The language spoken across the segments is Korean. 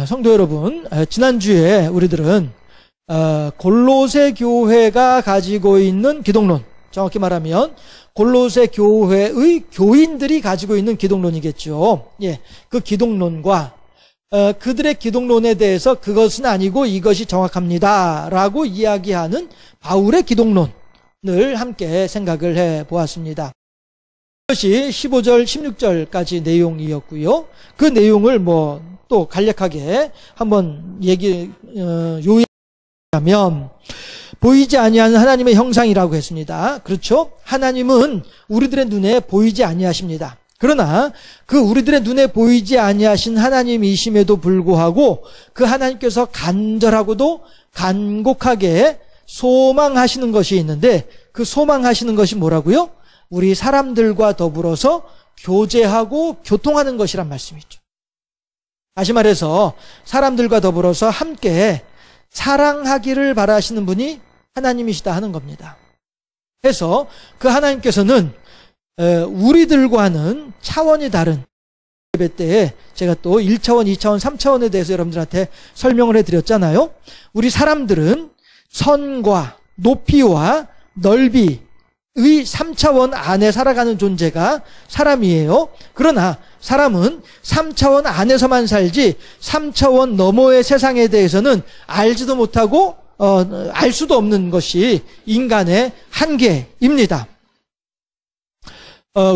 성도 여러분, 지난주에 우리들은 골로새 교회가 가지고 있는 기독론, 정확히 말하면 골로새 교회의 교인들이 가지고 있는 기독론이겠죠. 그 기독론과 그들의 기독론에 대해서 그것은 아니고 이것이 정확합니다 라고 이야기하는 바울의 기독론을 함께 생각을 해보았습니다. 이것이 15절, 16절까지 내용이었고요. 그 내용을 또 간략하게 한번 요약하면 보이지 아니하는 하나님의 형상이라고 했습니다. 그렇죠? 하나님은 우리들의 눈에 보이지 아니하십니다. 그러나 그 우리들의 눈에 보이지 아니하신 하나님이심에도 불구하고 그 하나님께서 간절하고도 간곡하게 소망하시는 것이 있는데 그 소망하시는 것이 뭐라고요? 우리 사람들과 더불어서 교제하고 교통하는 것이란 말씀이죠. 다시 말해서 사람들과 더불어서 함께 사랑하기를 바라시는 분이 하나님이시다 하는 겁니다. 그래서 그 하나님께서는 우리들과는 차원이 다른 예배 때에 제가 또 1차원, 2차원, 3차원에 대해서 여러분들한테 설명을 해드렸잖아요. 우리 사람들은 선과 높이와 넓이의 3차원 안에 살아가는 존재가 사람이에요. 그러나 사람은 3차원 안에서만 살지 3차원 너머의 세상에 대해서는 알지도 못하고 알 수도 없는 것이 인간의 한계입니다.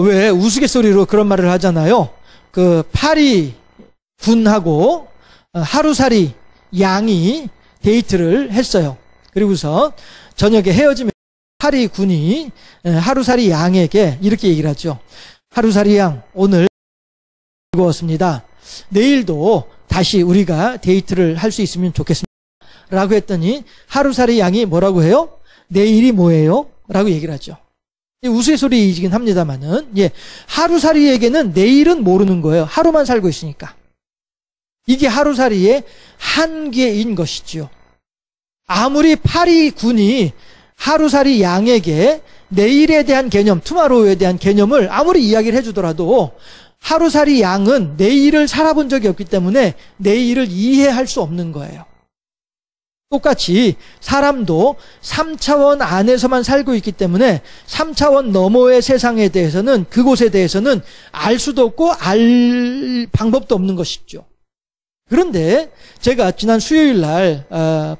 왜 우스갯소리로 그런 말을 하잖아요. 그 파리 군하고 하루살이 양이 데이트를 했어요. 그리고서 저녁에 헤어지면 파리 군이 하루살이 양에게 이렇게 얘기를 하죠. 하루살이 양, 오늘 즐거웠습니다. 내일도 다시 우리가 데이트를 할 수 있으면 좋겠습니다. 라고 했더니 하루살이 양이 뭐라고 해요? 내일이 뭐예요? 라고 얘기를 하죠. 우스갯소리이긴 합니다만은, 하루살이에게는 내일은 모르는 거예요. 하루만 살고 있으니까. 이게 하루살이의 한계인 것이죠. 아무리 파리 군이 하루살이 양에게 내일에 대한 개념, 투마로우에 대한 개념을 아무리 이야기를 해주더라도 하루살이 양은 내일을 살아본 적이 없기 때문에 내일을 이해할 수 없는 거예요. 똑같이 사람도 3차원 안에서만 살고 있기 때문에 3차원 너머의 세상에 대해서는, 그곳에 대해서는 알 수도 없고 알 방법도 없는 것이죠. 그런데 제가 지난 수요일 날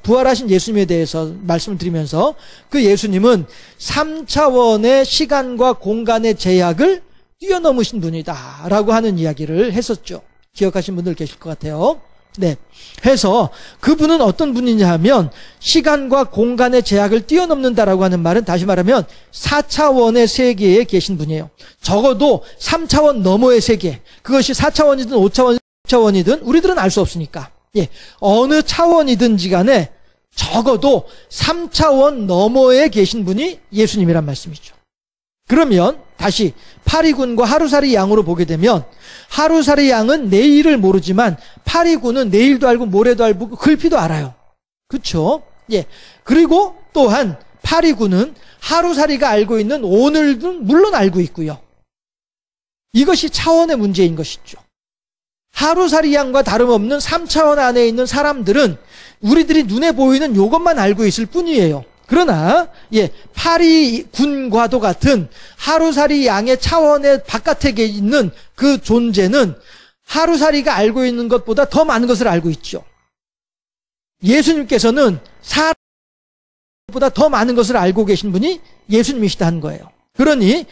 부활하신 예수님에 대해서 말씀을 드리면서 그 예수님은 3차원의 시간과 공간의 제약을 뛰어넘으신 분이다 라고 하는 이야기를 했었죠. 기억하신 분들 계실 것 같아요. 해서 그분은 어떤 분이냐 하면 시간과 공간의 제약을 뛰어넘는다라고 하는 말은 다시 말하면 4차원의 세계에 계신 분이에요. 적어도 3차원 너머의 세계, 그것이 4차원이든 5차원이든 6차원이든 우리들은 알 수 없으니까 어느 차원이든지 간에 적어도 3차원 너머에 계신 분이 예수님이란 말씀이죠. 그러면 다시 파리군과 하루살이 양으로 보게 되면 하루살이 양은 내일을 모르지만 파리군은 내일도 알고 모레도 알고 글피도 알아요. 그렇죠? 그리고 또한 파리군은 하루살이가 알고 있는 오늘도 물론 알고 있고요. 이것이 차원의 문제인 것이죠. 하루살이 양과 다름없는 3차원 안에 있는 사람들은 우리들이 눈에 보이는 이것만 알고 있을 뿐이에요. 그러나 파리군과도 같은 하루살이 양의 차원의 바깥에 있는 그 존재는 하루살이가 알고 있는 것보다 더 많은 것을 알고 있죠. 예수님께서는 사람보다 더 많은 것을 알고 계신 분이 예수님이시다 한 거예요. 그러니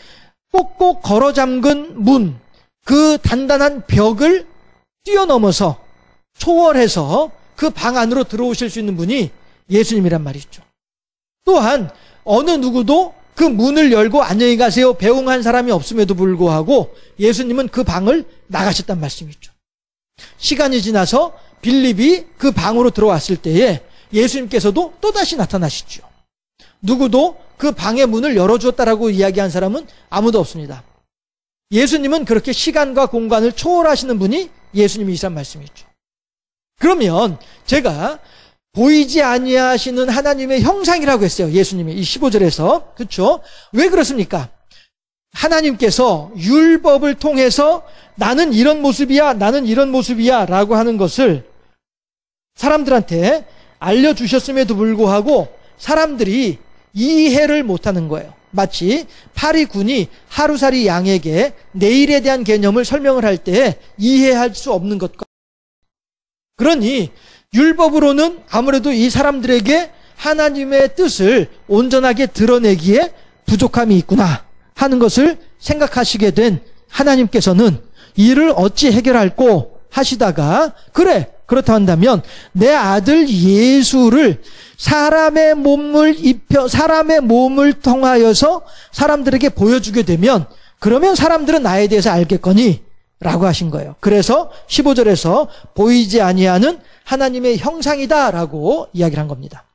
꼭꼭 걸어 잠근 문, 그 단단한 벽을 뛰어넘어서 초월해서 그 방 안으로 들어오실 수 있는 분이 예수님이란 말이죠. 또한 어느 누구도 그 문을 열고 안녕히 가세요 배웅한 사람이 없음에도 불구하고 예수님은 그 방을 나가셨단 말씀이죠. 시간이 지나서 빌립이 그 방으로 들어왔을 때에 예수님께서도 또다시 나타나시죠. 누구도 그 방의 문을 열어주었다라고 이야기한 사람은 아무도 없습니다. 예수님은 그렇게 시간과 공간을 초월하시는 분이 예수님이시란 말씀이죠. 그러면 제가 보이지 아니하시는 하나님의 형상이라고 했어요. 예수님이 이 15절에서. 그렇죠? 왜 그렇습니까? 하나님께서 율법을 통해서 나는 이런 모습이야, 나는 이런 모습이야 라고 하는 것을 사람들한테 알려주셨음에도 불구하고 사람들이 이해를 못하는 거예요. 마치 파리군이 하루살이 양에게 내일에 대한 개념을 설명을 할 때 이해할 수 없는 것과, 그러니 율법으로는 아무래도 이 사람들에게 하나님의 뜻을 온전하게 드러내기에 부족함이 있구나 하는 것을 생각하시게 된 하나님께서는 이를 어찌 해결할꼬 하시다가, 그래, 그렇다 한다면 내 아들 예수를 사람의 몸을 통하여서 사람들에게 보여주게 되면 그러면 사람들은 나에 대해서 알겠거니 라고 하신 거예요. 그래서 15절에서 보이지 아니하는 하나님의 형상이다 라고 이야기를 한 겁니다.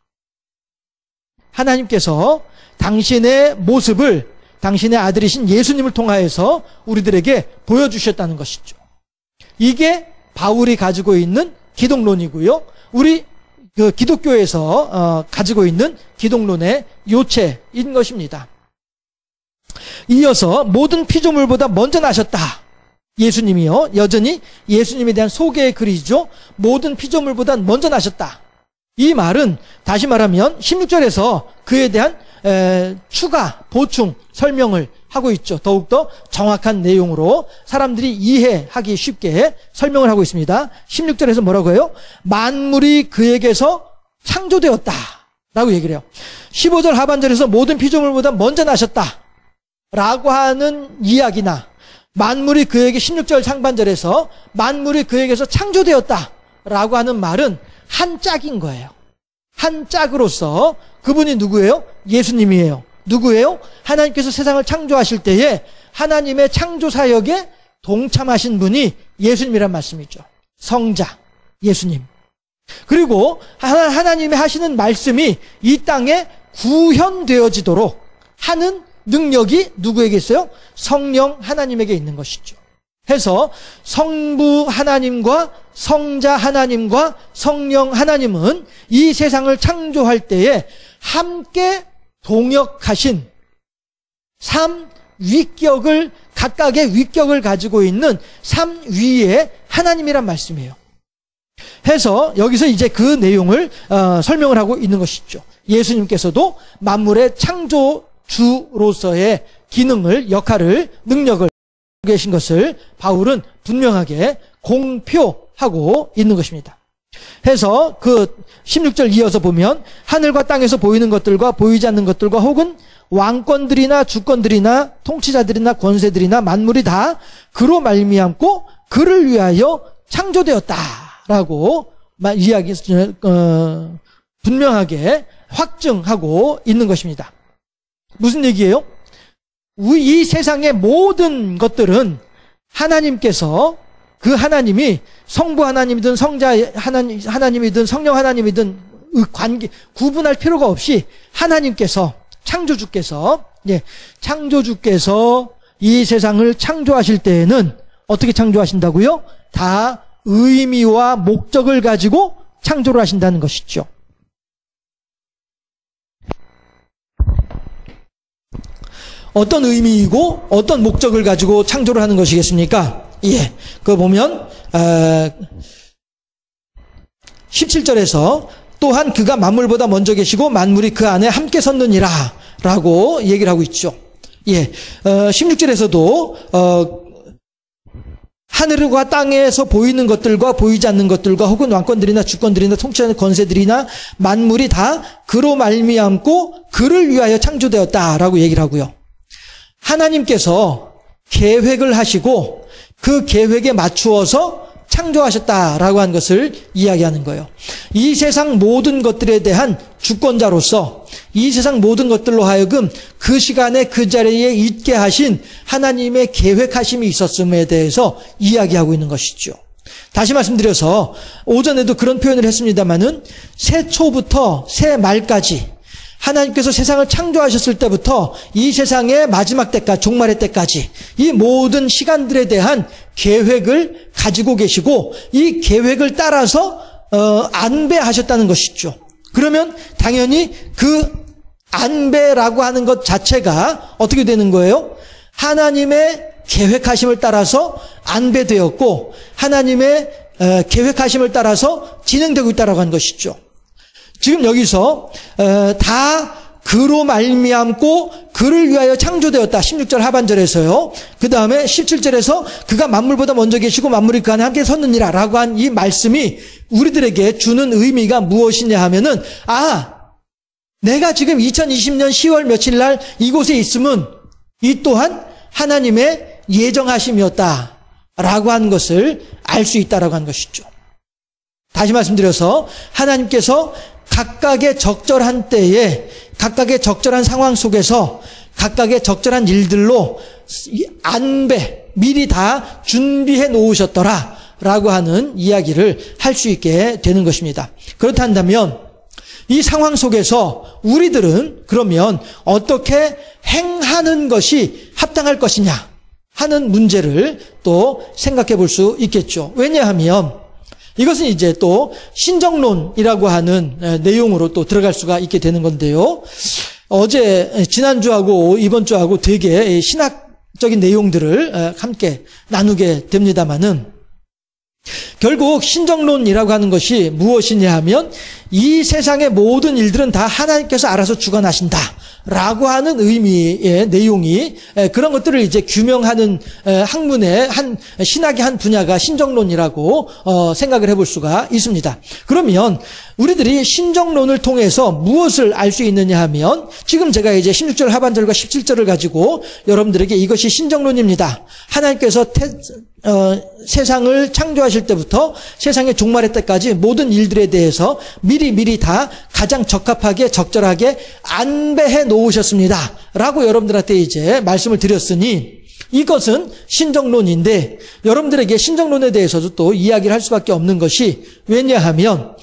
하나님께서 당신의 모습을 당신의 아들이신 예수님을 통하여서 우리들에게 보여주셨다는 것이죠. 이게 바울이 가지고 있는 기독론이고요. 우리 기독교에서 가지고 있는 기독론의 요체인 것입니다. 이어서 모든 피조물보다 먼저 나셨다. 예수님이요. 여전히 예수님에 대한 소개의 글이죠. 모든 피조물보다 먼저 나셨다. 이 말은 다시 말하면 16절에서 그에 대한 추가, 보충, 설명을 하고 있죠. 더욱더 정확한 내용으로 사람들이 이해하기 쉽게 설명을 하고 있습니다. 16절에서 뭐라고 해요? 만물이 그에게서 창조되었다 라고 얘기를 해요. 15절 하반절에서 모든 피조물보다 먼저 나셨다 라고 하는 이야기나, 만물이 그에게 16절 상반절에서 만물이 그에게서 창조되었다 라고 하는 말은 한 짝인 거예요. 한 짝으로서 그분이 누구예요? 예수님이에요. 누구예요? 하나님께서 세상을 창조하실 때에 하나님의 창조 사역에 동참하신 분이 예수님이란 말씀이죠. 성자 예수님. 그리고 하나님의 하시는 말씀이 이 땅에 구현되어지도록 하는 능력이 누구에게 있어요? 성령 하나님에게 있는 것이죠. 해서 성부 하나님과 성자 하나님과 성령 하나님은 이 세상을 창조할 때에 함께 동역하신 삼위격을, 각각의 위격을 가지고 있는 삼위의 하나님이란 말씀이에요. 해서 여기서 이제 그 내용을 설명을 하고 있는 것이죠. 예수님께서도 만물의 창조주로서의 기능을, 역할을, 능력을 계신 것을 바울은 분명하게 공표하고 있는 것입니다. 해서 그 16절 이어서 보면 하늘과 땅에서 보이는 것들과 보이지 않는 것들과 혹은 왕권들이나 주권들이나 통치자들이나 권세들이나 만물이 다 그로 말미암고 그를 위하여 창조되었다라고 이야기 분명하게 확증하고 있는 것입니다. 무슨 얘기예요? 이 세상의 모든 것들은 하나님께서, 그 하나님이 성부 하나님이든 성자 하나님이든 성령 하나님이든 관계 구분할 필요가 없이 하나님께서, 창조주께서 이 세상을 창조하실 때에는 어떻게 창조하신다고요? 다 의미와 목적을 가지고 창조를 하신다는 것이죠. 어떤 의미이고 어떤 목적을 가지고 창조를 하는 것이겠습니까? 예, 그거 보면 17절에서 또한 그가 만물보다 먼저 계시고 만물이 그 안에 함께 섰느니라 라고 얘기를 하고 있죠. 예, 16절에서도 하늘과 땅에서 보이는 것들과 보이지 않는 것들과 혹은 왕권들이나 주권들이나 통치하는 권세들이나 만물이 다 그로 말미암고 그를 위하여 창조되었다라고 얘기를 하고요. 하나님께서 계획을 하시고 그 계획에 맞추어서 창조하셨다라고 하는 것을 이야기하는 거예요. 이 세상 모든 것들에 대한 주권자로서 이 세상 모든 것들로 하여금 그 시간에 그 자리에 있게 하신 하나님의 계획하심이 있었음에 대해서 이야기하고 있는 것이죠. 다시 말씀드려서 오전에도 그런 표현을 했습니다마는 새초부터 새말까지 하나님께서 세상을 창조하셨을 때부터 이 세상의 마지막 때까지, 종말의 때까지 이 모든 시간들에 대한 계획을 가지고 계시고 이 계획을 따라서 안배하셨다는 것이죠. 그러면 당연히 그 안배라고 하는 것 자체가 어떻게 되는 거예요? 하나님의 계획하심을 따라서 안배되었고 하나님의 계획하심을 따라서 진행되고 있다라고 하는 것이죠. 지금 여기서 다 그로 말미암고 그를 위하여 창조되었다. 16절 하반절에서요. 그 다음에 17절에서 그가 만물보다 먼저 계시고 만물이 그 안에 함께 섰느니라 라고 한 이 말씀이 우리들에게 주는 의미가 무엇이냐 하면은 내가 지금 2020년 10월 며칠 날 이곳에 있음은 이 또한 하나님의 예정하심이었다 라고 하는 것을 알 수 있다라고 하는 것이죠. 다시 말씀드려서 하나님께서 각각의 적절한 때에 각각의 적절한 상황 속에서 각각의 적절한 일들로 미리 다 준비해 놓으셨더라 라고 하는 이야기를 할 수 있게 되는 것입니다. 그렇다면 이 상황 속에서 우리들은 그러면 어떻게 행하는 것이 합당할 것이냐 하는 문제를 또 생각해 볼 수 있겠죠. 왜냐하면 이것은 이제 또 신정론이라고 하는 내용으로 또 들어갈 수가 있게 되는 건데요. 지난주하고 이번 주하고 되게 신학적인 내용들을 함께 나누게 됩니다만은 결국 신정론이라고 하는 것이 무엇이냐 하면 이 세상의 모든 일들은 다 하나님께서 알아서 주관하신다 라고 하는 의미의 내용이 그런 것들을 이제 규명하는 학문의 신학의 한 분야가 신정론이라고 생각을 해볼 수가 있습니다. 그러면 우리들이 신정론을 통해서 무엇을 알 수 있느냐 하면 지금 제가 이제 16절 하반절과 17절을 가지고 여러분들에게 이것이 신정론입니다. 하나님께서 세상을 창조하실 때부터 세상의 종말의 때까지 모든 일들에 대해서 미리 다 가장 적합하게 적절하게 안배해 놓으셨습니다 라고 여러분들한테 이제 말씀을 드렸으니 이것은 신정론인데 여러분들에게 신정론에 대해서도 또 이야기를 할 수밖에 없는 것이 왜냐하면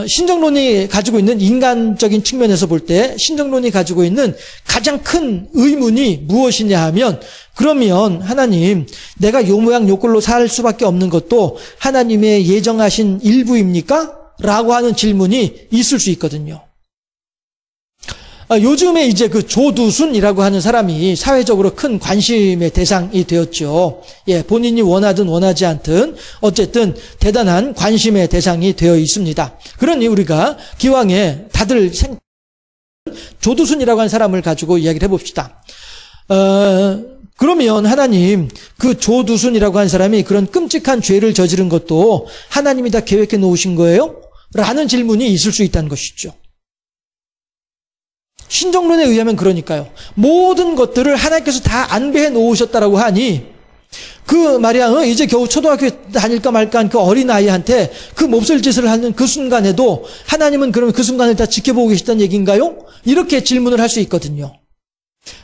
신정론이 가지고 있는 인간적인 측면에서 볼 때 신정론이 가지고 있는 가장 큰 의문이 무엇이냐 하면 그러면 하나님 내가 요 모양 요 꼴로 살 수밖에 없는 것도 하나님의 예정하신 일부입니까? 라고 하는 질문이 있을 수 있거든요. 요즘에 이제 그 조두순이라고 하는 사람이 사회적으로 큰 관심의 대상이 되었죠. 본인이 원하든 원하지 않든 어쨌든 대단한 관심의 대상이 되어 있습니다. 그러니 우리가 기왕에 다들 조두순이라고 하는 사람을 가지고 이야기를 해봅시다. 그러면 하나님 그 조두순이라고 하는 사람이 그런 끔찍한 죄를 저지른 것도 하나님이 다 계획해 놓으신 거예요? 라는 질문이 있을 수 있다는 것이죠. 신정론에 의하면 그러니까요. 모든 것들을 하나님께서 다 안배해 놓으셨다라고 하니 그 말이야 이제 겨우 초등학교 다닐까 말까 한 그 어린아이한테 그 몹쓸 짓을 하는 그 순간에도 하나님은 그러면 그 순간을 다 지켜보고 계시다는 얘기인가요? 이렇게 질문을 할 수 있거든요.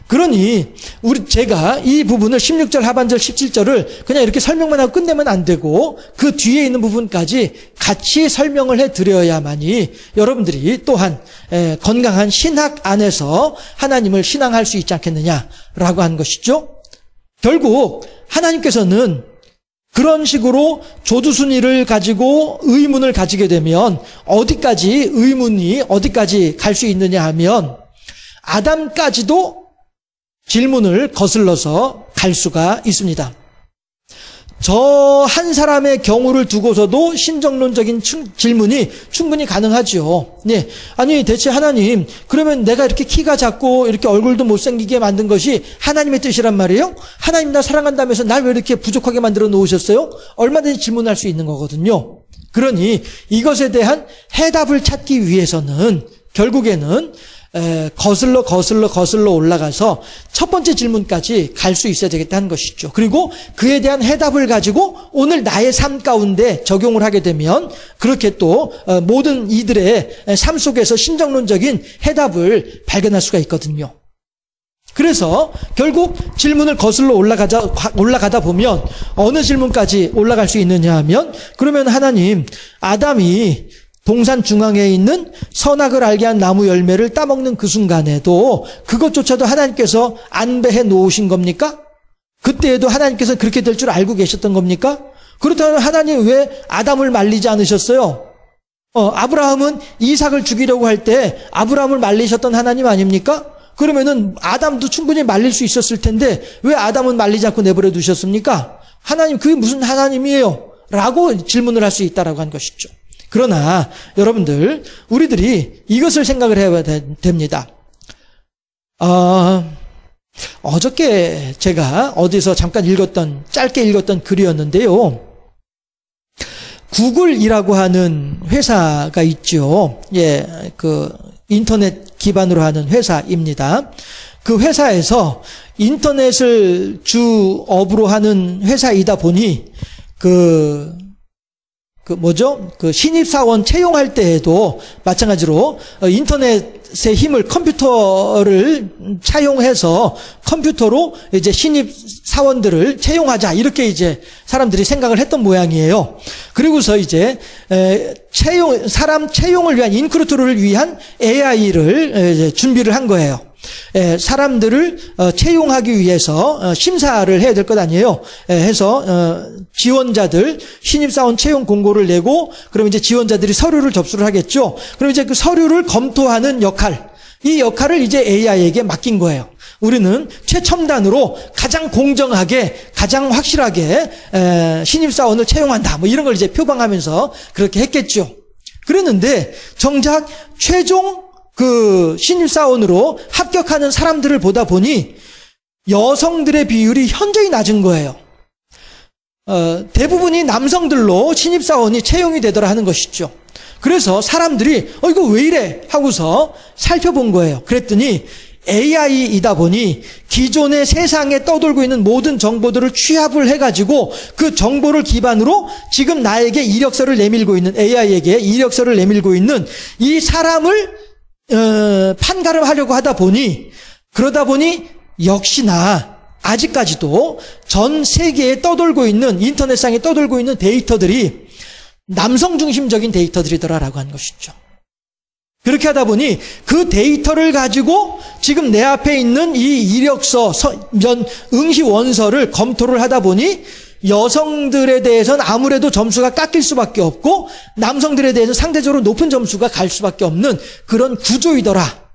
그러니 제가 이 부분을 16절 하반절 17절을 그냥 이렇게 설명만 하고 끝내면 안 되고 그 뒤에 있는 부분까지 같이 설명을 해드려야만이 여러분들이 또한 건강한 신학 안에서 하나님을 신앙할 수 있지 않겠느냐라고 하는 것이죠. 결국 하나님께서는 그런 식으로 조두순이를 가지고 의문을 가지게 되면 의문이 어디까지 갈 수 있느냐 하면 아담까지도 질문을 거슬러서 갈 수가 있습니다. 저 한 사람의 경우를 두고서도 신정론적인 질문이 충분히 가능하죠. 아니 대체 하나님 그러면 내가 이렇게 키가 작고 이렇게 얼굴도 못생기게 만든 것이 하나님의 뜻이란 말이에요? 하나님 나 사랑한다면서 날 왜 이렇게 부족하게 만들어 놓으셨어요? 얼마든지 질문할 수 있는 거거든요. 그러니 이것에 대한 해답을 찾기 위해서는 결국에는 거슬러 올라가서 첫 번째 질문까지 갈 수 있어야 되겠다는 것이죠. 그리고 그에 대한 해답을 가지고 오늘 나의 삶 가운데 적용을 하게 되면 그렇게 또 모든 이들의 삶 속에서 신정론적인 해답을 발견할 수가 있거든요. 그래서 결국 질문을 거슬러 올라가다 보면 어느 질문까지 올라갈 수 있느냐 하면 그러면 하나님 아담이 동산 중앙에 있는 선악을 알게 한 나무 열매를 따먹는 그 순간에도 그것조차도 하나님께서 안배해 놓으신 겁니까? 그때에도 하나님께서 그렇게 될 줄 알고 계셨던 겁니까? 그렇다면 하나님 왜 아담을 말리지 않으셨어요? 아브라함은 이삭을 죽이려고 할 때 아브라함을 말리셨던 하나님 아닙니까? 그러면은 아담도 충분히 말릴 수 있었을 텐데 왜 아담은 말리지 않고 내버려 두셨습니까? 하나님, 그게 무슨 하나님이에요? 라고 질문을 할 수 있다라고 한 것이죠. 그러나 여러분들, 우리들이 이것을 생각을 해야 됩니다. 어저께 제가 어디서 잠깐 짧게 읽었던 글이었는데요. 구글이라고 하는 회사가 있죠. 인터넷 기반으로 하는 회사입니다. 그 회사에서 인터넷을 주업으로 하는 회사이다 보니, 신입사원 채용할 때에도 마찬가지로 인터넷의 힘을, 컴퓨터를 차용해서 컴퓨터로 이제 신입사원들을 채용하자, 이렇게 이제 사람들이 생각을 했던 모양이에요. 그리고서 이제 사람 채용을 위한, 인크루트를 위한 AI를 이제 준비를 한 거예요. 사람들을 채용하기 위해서 심사를 해야 될 것 아니에요. 해서 지원자들 신입사원 채용 공고를 내고, 그럼 이제 지원자들이 서류를 접수를 하겠죠. 그럼 이제 그 서류를 검토하는 역할, 이 역할을 이제 AI에게 맡긴 거예요. 우리는 최첨단으로 가장 공정하게, 가장 확실하게 신입사원을 채용한다, 뭐 이런 걸 이제 표방하면서 그렇게 했겠죠. 그랬는데 정작 최종 신입사원으로 합격하는 사람들을 보다 보니 여성들의 비율이 현저히 낮은 거예요. 대부분이 남성들로 신입사원이 채용이 되더라 하는 것이죠. 그래서 사람들이 이거 왜 이래 하고서 살펴본 거예요. 그랬더니 AI이다 보니 기존의 세상에 떠돌고 있는 모든 정보들을 취합을 해가지고 그 정보를 기반으로 지금 나에게 이력서를 내밀고 있는, AI에게 이력서를 내밀고 있는 이 사람을 판가름하려고 하다 보니, 그러다 보니 역시나 아직까지도 전 세계에 떠돌고 있는, 인터넷상에 떠돌고 있는 데이터들이 남성 중심적인 데이터들이더라라고 하는 것이죠. 그렇게 하다 보니 그 데이터를 가지고 지금 내 앞에 있는 이 이력서, 응시 원서를 검토를 하다 보니 여성들에 대해서는 아무래도 점수가 깎일 수밖에 없고 남성들에 대해서 상대적으로 높은 점수가 갈 수밖에 없는 그런 구조이더라,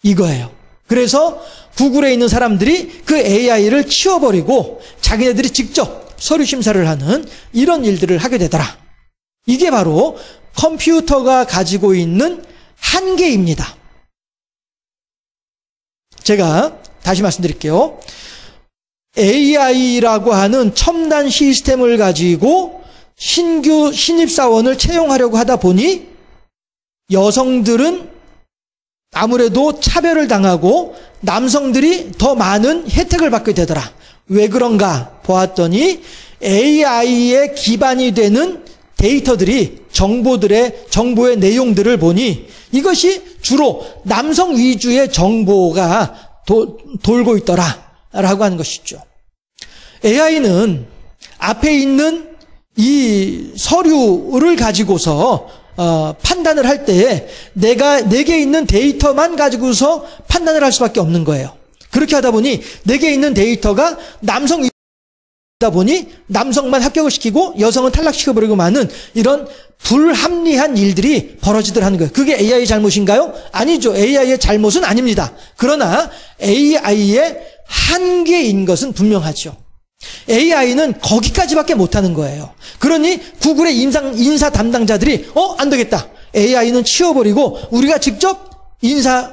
이거예요. 그래서 구글에 있는 사람들이 그 AI를 치워버리고 자기네들이 직접 서류 심사를 하는 이런 일들을 하게 되더라. 이게 바로 컴퓨터가 가지고 있는 한계입니다. 제가 다시 말씀드릴게요. AI라고 하는 첨단 시스템을 가지고 신규 신입사원을 채용하려고 하다 보니 여성들은 아무래도 차별을 당하고 남성들이 더 많은 혜택을 받게 되더라. 왜 그런가 보았더니 AI의 기반이 되는 데이터들이, 정보의 내용들을 보니 이것이 주로 남성 위주의 정보가 돌고 있더라라고 하는 것이죠. AI는 앞에 있는 이 서류를 가지고서 판단을 할 때에 내게 있는 데이터만 가지고서 판단을 할 수밖에 없는 거예요. 그렇게 하다 보니 내게 있는 데이터가 남성이다 보니 남성만 합격을 시키고 여성은 탈락시켜버리고 마는 이런 불합리한 일들이 벌어지더라는 거예요. 그게 AI 잘못인가요? 아니죠. AI의 잘못은 아닙니다. 그러나 AI의 한계인 것은 분명하죠. AI는 거기까지밖에 못하는 거예요. 그러니 구글의 인사 담당자들이 안 되겠다, AI는 치워버리고 우리가 직접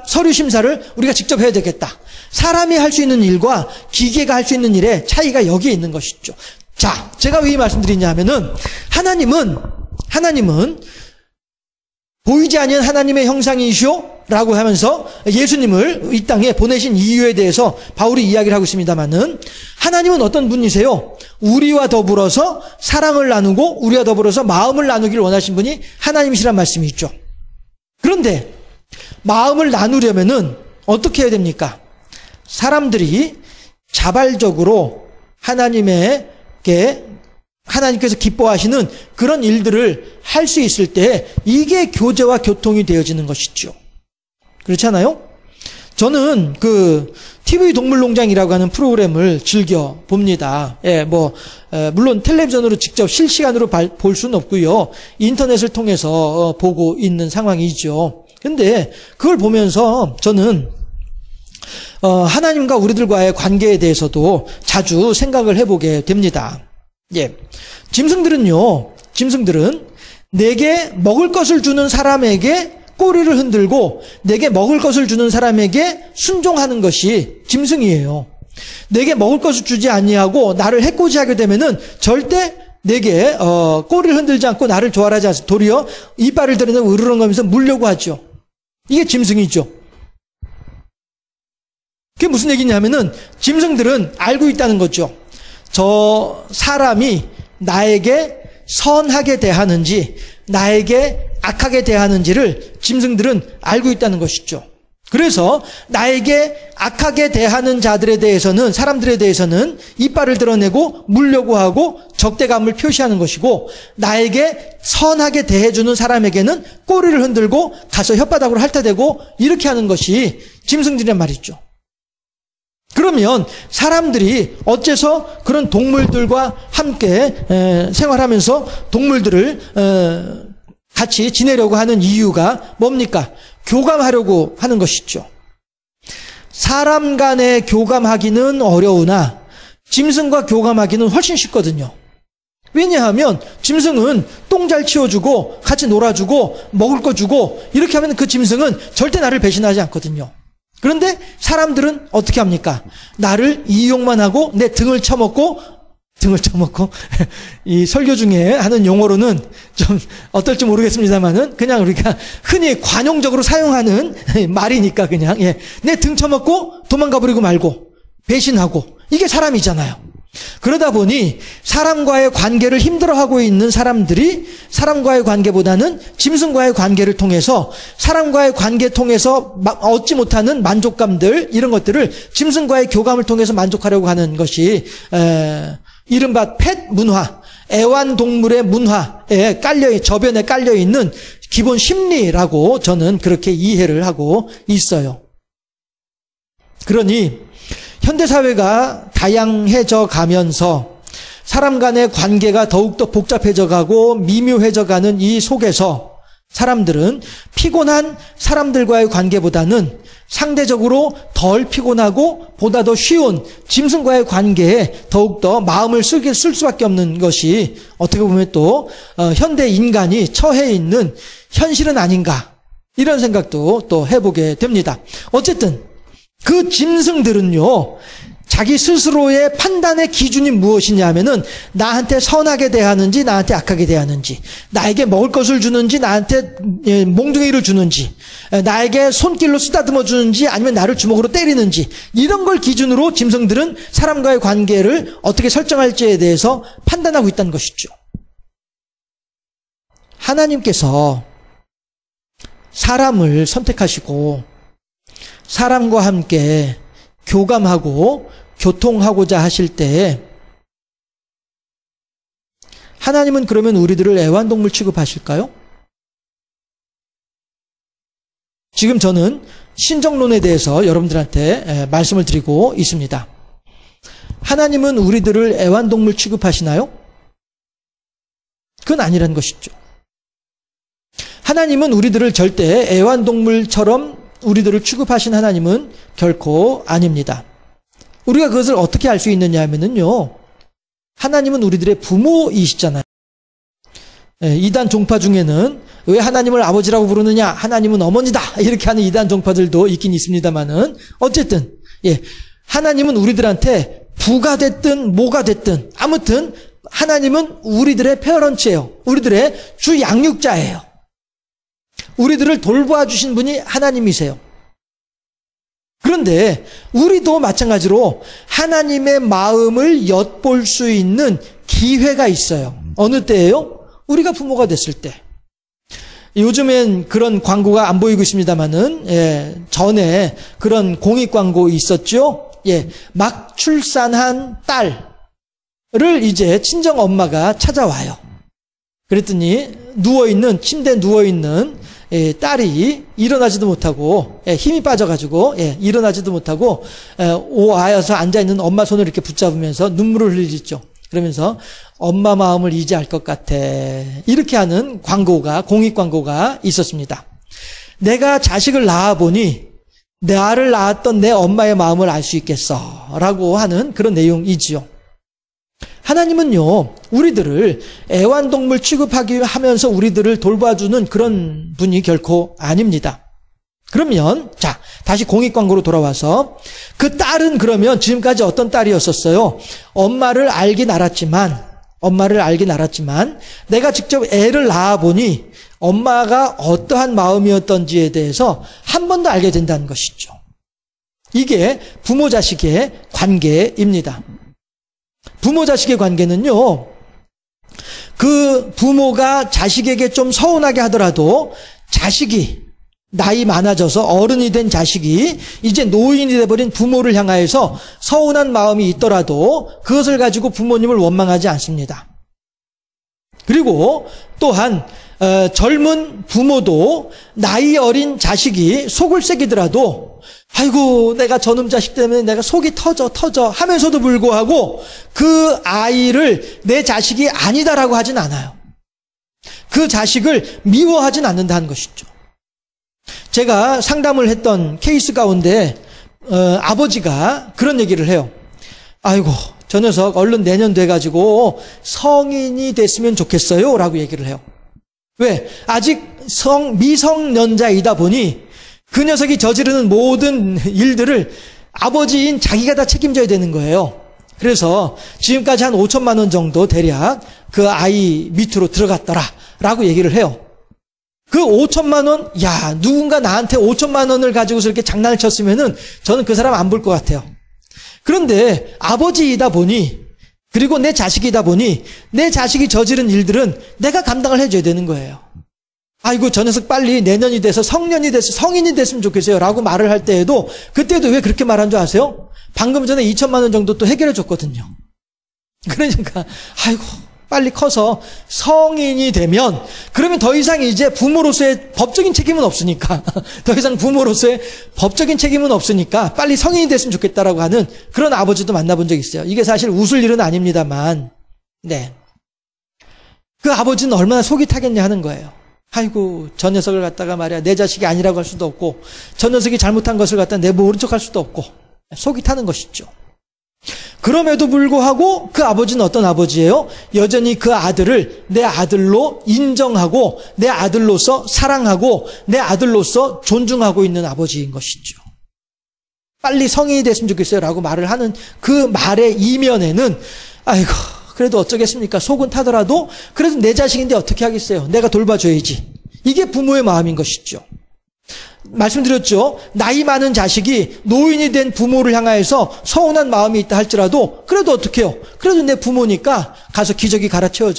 서류 심사를 우리가 직접 해야 되겠다. 사람이 할 수 있는 일과 기계가 할 수 있는 일의 차이가 여기에 있는 것이죠. 자, 제가 왜 이 말씀드리냐 하면은 하나님은 보이지 않는 하나님의 형상이시오 라고 하면서 예수님을 이 땅에 보내신 이유에 대해서 바울이 이야기를 하고 있습니다만은, 하나님은 어떤 분이세요? 우리와 더불어서 사랑을 나누고 우리와 더불어서 마음을 나누기를 원하신 분이 하나님이시란 말씀이 있죠. 그런데 마음을 나누려면은 어떻게 해야 됩니까? 사람들이 자발적으로 하나님께서 기뻐하시는 그런 일들을 할 수 있을 때 이게 교제와 교통이 되어지는 것이죠. 그렇지 않아요? 저는 TV 동물농장이라고 하는 프로그램을 즐겨 봅니다. 물론 텔레비전으로 직접 실시간으로 볼 수는 없고요. 인터넷을 통해서 보고 있는 상황이죠. 근데 그걸 보면서 저는 하나님과 우리들과의 관계에 대해서도 자주 생각을 해보게 됩니다. 예. 짐승들은 내게 먹을 것을 주는 사람에게 꼬리를 흔들고 내게 먹을 것을 주는 사람에게 순종하는 것이 짐승이에요. 내게 먹을 것을 주지 아니하고 나를 해코지하게 되면은 절대 내게 꼬리를 흔들지 않고 나를 조아하지 않습니다. 도리어 이빨을 드러내고 으르렁거리면서 물려고 하죠. 이게 짐승이죠. 그게 무슨 얘기냐면은 짐승들은 알고 있다는 거죠. 저 사람이 나에게 선하게 대하는지 나에게 악하게 대하는지를 짐승들은 알고 있다는 것이죠. 그래서 나에게 악하게 대하는 자들에 대해서는 사람들에 대해서는 이빨을 드러내고 물려고 하고 적대감을 표시하는 것이고 나에게 선하게 대해주는 사람에게는 꼬리를 흔들고 가서 혓바닥으로 핥아대고 이렇게 하는 것이 짐승들이란 말이죠. 그러면 사람들이 어째서 그런 동물들과 함께 생활하면서 동물들을 같이 지내려고 하는 이유가 뭡니까? 교감하려고 하는 것이죠. 사람 간에 교감하기는 어려우나 짐승과 교감하기는 훨씬 쉽거든요. 왜냐하면 짐승은 똥 잘 치워주고 같이 놀아주고 먹을 거 주고 이렇게 하면 그 짐승은 절대 나를 배신하지 않거든요. 그런데 사람들은 어떻게 합니까? 나를 이용만 하고 내 등을 쳐먹고 이 설교 중에 하는 용어로는 좀 어떨지 모르겠습니다만은 그냥 우리가 흔히 관용적으로 사용하는 말이니까 그냥 내 등 쳐먹고 도망가 버리고 말고 배신하고 이게 사람이잖아요. 그러다 보니 사람과의 관계를 힘들어하고 있는 사람들이 사람과의 관계보다는 짐승과의 관계를 통해서 사람과의 관계 통해서 얻지 못하는 만족감들 이런 것들을 짐승과의 교감을 통해서 만족하려고 하는 것이 이른바 펫 문화, 애완동물의 문화에 저변에 깔려있는 기본 심리라고 저는 그렇게 이해를 하고 있어요. 그러니 현대사회가 다양해져 가면서 사람 간의 관계가 더욱더 복잡해져 가고 미묘해져 가는 이 속에서 사람들은 피곤한 사람들과의 관계보다는 상대적으로 덜 피곤하고 보다 더 쉬운 짐승과의 관계에 더욱더 마음을 쓸 수밖에 없는 것이 어떻게 보면 또 현대 인간이 처해 있는 현실은 아닌가 이런 생각도 또 해보게 됩니다. 어쨌든 그 짐승들은요 자기 스스로의 판단의 기준이 무엇이냐 하면은 나한테 선하게 대하는지 나한테 악하게 대하는지 나에게 먹을 것을 주는지 나한테 몽둥이를 주는지 나에게 손길로 쓰다듬어 주는지 아니면 나를 주먹으로 때리는지 이런 걸 기준으로 짐승들은 사람과의 관계를 어떻게 설정할지에 대해서 판단하고 있다는 것이죠. 하나님께서 사람을 선택하시고 사람과 함께 교감하고 교통하고자 하실 때 하나님은 그러면 우리들을 애완동물 취급하실까요? 지금 저는 신정론에 대해서 여러분들한테 말씀을 드리고 있습니다. 하나님은 우리들을 애완동물 취급하시나요? 그건 아니라는 것이죠. 하나님은 우리들을 절대 애완동물처럼 우리들을 취급하신 하나님은 결코 아닙니다. 우리가 그것을 어떻게 알 수 있느냐 하면은요, 하나님은 우리들의 부모이시잖아요. 이단 종파 중에는 왜 하나님을 아버지라고 부르느냐, 하나님은 어머니다 이렇게 하는 이단 종파들도 있긴 있습니다만은 어쨌든 하나님은 우리들한테 부가 됐든 뭐가 됐든 아무튼 하나님은 우리들의 페어런츠예요. 우리들의 주 양육자예요. 우리들을 돌보아 주신 분이 하나님이세요. 그런데 우리도 마찬가지로 하나님의 마음을 엿볼 수 있는 기회가 있어요. 어느 때예요? 우리가 부모가 됐을 때. 요즘엔 그런 광고가 안 보이고 있습니다만은 전에 그런 공익 광고 있었죠. 막 출산한 딸을 이제 친정 엄마가 찾아와요. 그랬더니 침대에 누워있는 딸이 일어나지도 못하고 힘이 빠져가지고 일어나지도 못하고 와서 앉아있는 엄마 손을 이렇게 붙잡으면서 눈물을 흘리죠. 그러면서 엄마 마음을 이제 알 것 같아 이렇게 하는 광고가 공익 광고가 있었습니다. 내가 자식을 낳아보니 나를 낳았던 내 엄마의 마음을 알 수 있겠어 라고 하는 그런 내용이지요. 하나님은요, 우리들을 애완동물 취급하기 하면서 우리들을 돌봐주는 그런 분이 결코 아닙니다. 그러면 자, 다시 공익광고로 돌아와서 그 딸은 그러면 지금까지 어떤 딸이었었어요? 엄마를 알긴 알았지만 내가 직접 애를 낳아보니 엄마가 어떠한 마음이었던지에 대해서 한 번 더 알게 된다는 것이죠. 이게 부모 자식의 관계입니다. 부모 자식의 관계는요, 그 부모가 자식에게 좀 서운하게 하더라도 자식이 나이 많아져서 어른이 된 자식이 이제 노인이 돼버린 부모를 향하여서 서운한 마음이 있더라도 그것을 가지고 부모님을 원망하지 않습니다. 그리고 또한 젊은 부모도 나이 어린 자식이 속을 새기더라도 아이고 내가 저놈 자식 때문에 내가 속이 터져 하면서도 불구하고 그 아이를 내 자식이 아니다라고 하진 않아요. 그 자식을 미워하진 않는다는 것이죠. 제가 상담을 했던 케이스 가운데 아버지가 그런 얘기를 해요. 아이고 저 녀석 얼른 내년 돼가지고 성인이 됐으면 좋겠어요 라고 얘기를 해요. 왜? 아직 미성년자이다 보니 그 녀석이 저지르는 모든 일들을 아버지인 자기가 다 책임져야 되는 거예요. 그래서 지금까지 한 5천만 원 정도 대략 그 아이 밑으로 들어갔더라 라고 얘기를 해요. 그 5천만 원, 야, 누군가 나한테 5천만 원을 가지고서 이렇게 장난을 쳤으면은 저는 그 사람 안 볼 것 같아요. 그런데 아버지이다 보니, 그리고 내 자식이다 보니, 내 자식이 저지른 일들은 내가 감당을 해줘야 되는 거예요. 아이고, 저 녀석 빨리 내년이 돼서 성년이 돼서 성인이 됐으면 좋겠어요. 라고 말을 할 때에도, 그때도 왜 그렇게 말한 줄 아세요? 방금 전에 2천만 원 정도 또 해결해 줬거든요. 그러니까, 아이고, 빨리 커서 성인이 되면 그러면 더 이상 이제 부모로서의 법적인 책임은 없으니까 더 이상 부모로서의 법적인 책임은 없으니까 빨리 성인이 됐으면 좋겠다라고 하는 그런 아버지도 만나본 적이 있어요. 이게 사실 웃을 일은 아닙니다만 네. 그 아버지는 얼마나 속이 타겠냐 하는 거예요. 아이고 저 녀석을 갖다가 말이야 내 자식이 아니라고 할 수도 없고 저 녀석이 잘못한 것을 갖다 내 모른 척 할 수도 없고 속이 타는 것이죠. 그럼에도 불구하고 그 아버지는 어떤 아버지예요? 여전히 그 아들을 내 아들로 인정하고 내 아들로서 사랑하고 내 아들로서 존중하고 있는 아버지인 것이죠. 빨리 성인이 됐으면 좋겠어요 라고 말을 하는 그 말의 이면에는 아이고 그래도 어쩌겠습니까? 속은 타더라도 그래도 내 자식인데 어떻게 하겠어요? 내가 돌봐줘야지. 이게 부모의 마음인 것이죠. 말씀드렸죠. 나이 많은 자식이 노인이 된 부모를 향하여서 서운한 마음이 있다 할지라도 그래도 어떻게 해요? 그래도 내 부모니까 가서 기저귀 갈아채워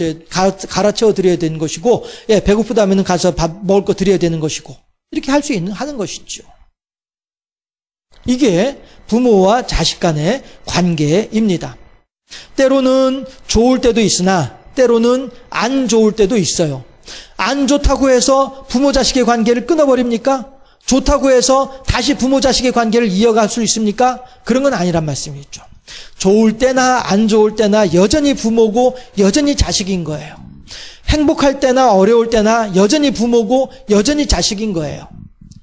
드려야 되는 것이고 예, 배고프다면 가서 밥 먹을 거 드려야 되는 것이고 이렇게 하는 것이죠. 이게 부모와 자식 간의 관계입니다. 때로는 좋을 때도 있으나 때로는 안 좋을 때도 있어요. 안 좋다고 해서 부모 자식의 관계를 끊어버립니까? 좋다고 해서 다시 부모 자식의 관계를 이어갈 수 있습니까? 그런 건 아니란 말씀이죠. 좋을 때나 안 좋을 때나 여전히 부모고 여전히 자식인 거예요. 행복할 때나 어려울 때나 여전히 부모고 여전히 자식인 거예요.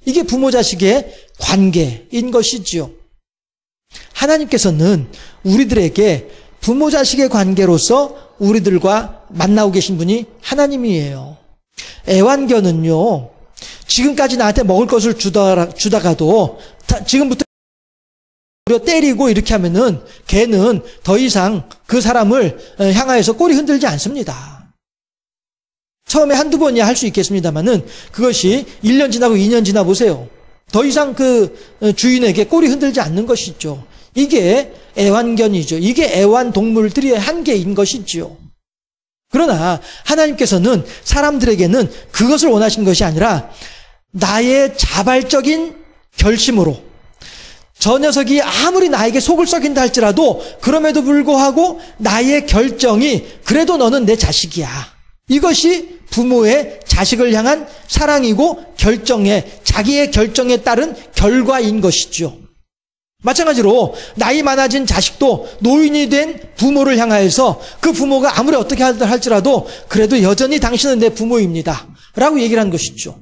이게 부모 자식의 관계인 것이지요. 하나님께서는 우리들에게 부모 자식의 관계로서 우리들과 만나고 계신 분이 하나님이에요. 애완견은요, 지금까지 나한테 먹을 것을 주다가도 지금부터 때리고 이렇게 하면은 걔는 더 이상 그 사람을 향하여서 꼬리 흔들지 않습니다. 처음에 한두 번이야 할 수 있겠습니다만은 그것이 1년 지나고 2년 지나 보세요. 더 이상 그 주인에게 꼬리 흔들지 않는 것이죠. 이게 애완견이죠. 이게 애완동물들의 한계인 것이지요. 그러나 하나님께서는 사람들에게는 그것을 원하신 것이 아니라 나의 자발적인 결심으로 저 녀석이 아무리 나에게 속을 썩인다 할지라도 그럼에도 불구하고 나의 결정이 그래도 너는 내 자식이야. 이것이 부모의 자식을 향한 사랑이고 자기의 결정에 따른 결과인 것이죠. 마찬가지로 나이 많아진 자식도 노인이 된 부모를 향하여서 그 부모가 아무리 어떻게 할지라도 그래도 여전히 당신은 내 부모입니다 라고 얘기를 한 것이죠.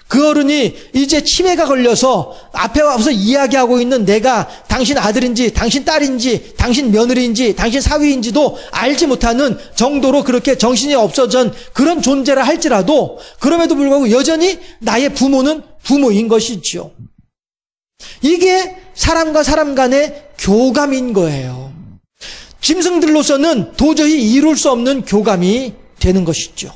그 어른이 이제 치매가 걸려서 앞에 와서 이야기하고 있는 내가 당신 아들인지 당신 딸인지 당신 며느리인지 당신 사위인지도 알지 못하는 정도로 그렇게 정신이 없어진 그런 존재라 할지라도 그럼에도 불구하고 여전히 나의 부모는 부모인 것이죠. 이게 사람과 사람 간의 교감인 거예요. 짐승들로서는 도저히 이룰 수 없는 교감이 되는 것이죠.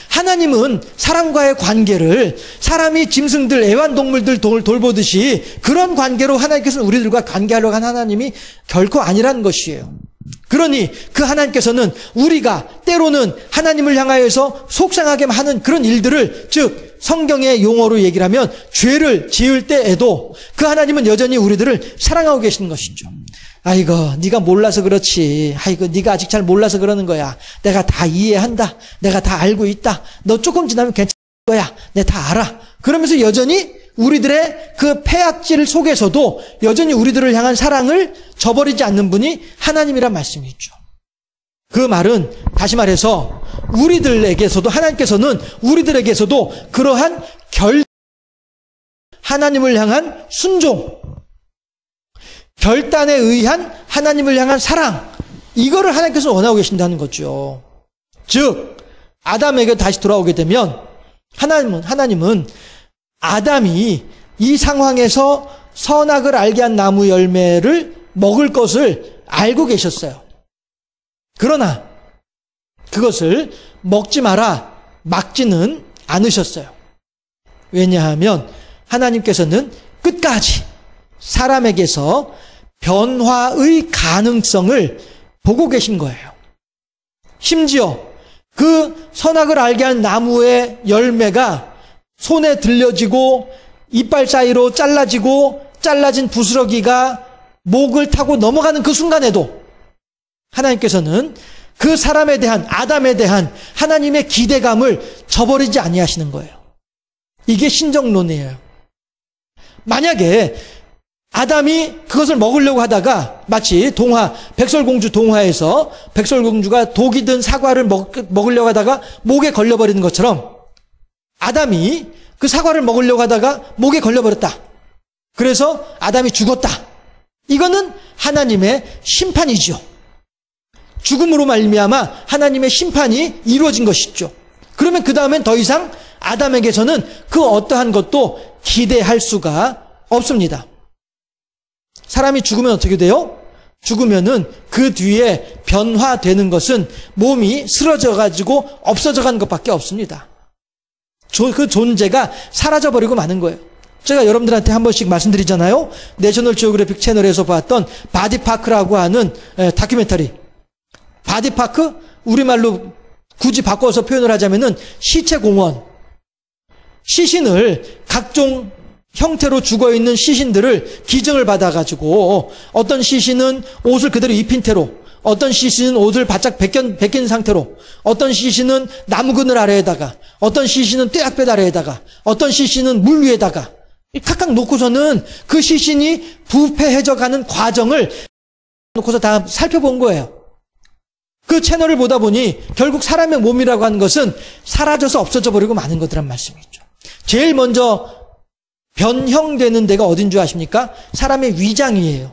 하나님은 사람과의 관계를 사람이 짐승들, 애완동물들 돌보듯이 그런 관계로 하나님께서는 우리들과 관계하려고 한 하나님이 결코 아니라는 것이에요. 그러니 그 하나님께서는 우리가 때로는 하나님을 향하여서 속상하게 하는 그런 일들을, 즉 성경의 용어로 얘기를 하면 죄를 지을 때에도 그 하나님은 여전히 우리들을 사랑하고 계시는 것이죠. 아이고 네가 몰라서 그렇지. 아이고 네가 아직 잘 몰라서 그러는 거야. 내가 다 이해한다. 내가 다 알고 있다. 너 조금 지나면 괜찮을 거야. 내가 다 알아. 그러면서 여전히 우리들의 그 폐악질 속에서도 여전히 우리들을 향한 사랑을 저버리지 않는 분이 하나님이란 말씀이죠. 그 말은 다시 말해서 우리들에게서도 하나님께서는 우리들에게서도 그러한 하나님을 향한 순종, 결단에 의한 하나님을 향한 사랑, 이거를 하나님께서 원하고 계신다는 거죠. 즉 아담에게 다시 돌아오게 되면 하나님은 아담이 이 상황에서 선악을 알게 한 나무 열매를 먹을 것을 알고 계셨어요. 그러나 그것을 먹지 마라 막지는 않으셨어요. 왜냐하면 하나님께서는 끝까지 사람에게서 변화의 가능성을 보고 계신 거예요. 심지어 그 선악을 알게 한 나무의 열매가 손에 들려지고 이빨 사이로 잘라지고 잘라진 부스러기가 목을 타고 넘어가는 그 순간에도 하나님께서는 그 사람에 대한, 아담에 대한 하나님의 기대감을 저버리지 아니하시는 거예요. 이게 신정론이에요. 만약에 아담이 그것을 먹으려고 하다가 마치 백설공주 동화에서 백설공주가 독이 든 사과를 먹으려고 하다가 목에 걸려버리는 것처럼 아담이 그 사과를 먹으려고 하다가 목에 걸려버렸다. 그래서 아담이 죽었다. 이거는 하나님의 심판이죠. 죽음으로 말미암아 하나님의 심판이 이루어진 것이죠. 그러면 그 다음엔 더 이상 아담에게서는 그 어떠한 것도 기대할 수가 없습니다. 사람이 죽으면 어떻게 돼요? 죽으면은 그 뒤에 변화되는 것은 몸이 쓰러져가지고 없어져가는 것밖에 없습니다. 그 존재가 사라져버리고 마는 거예요. 제가 여러분들한테 한 번씩 말씀드리잖아요. 내셔널 지오그래픽 채널에서 봤던 바디파크라고 하는 다큐멘터리. 바디파크? 우리말로 굳이 바꿔서 표현을 하자면은 시체공원. 시신을 각종 형태로 죽어있는 시신들을 기증을 받아가지고 어떤 시신은 옷을 그대로 입힌 채로, 어떤 시신은 옷을 바짝 벗긴 상태로, 어떤 시신은 나무 그늘 아래에다가, 어떤 시신은 떼약볕 아래에다가, 어떤 시신은 물 위에다가 각각 놓고서는 그 시신이 부패해져가는 과정을 놓고서 다 살펴본 거예요. 그 채널을 보다 보니 결국 사람의 몸이라고 하는 것은 사라져서 없어져 버리고 마는 것이란 말씀이죠. 제일 먼저 변형되는 데가 어딘 줄 아십니까? 사람의 위장이에요.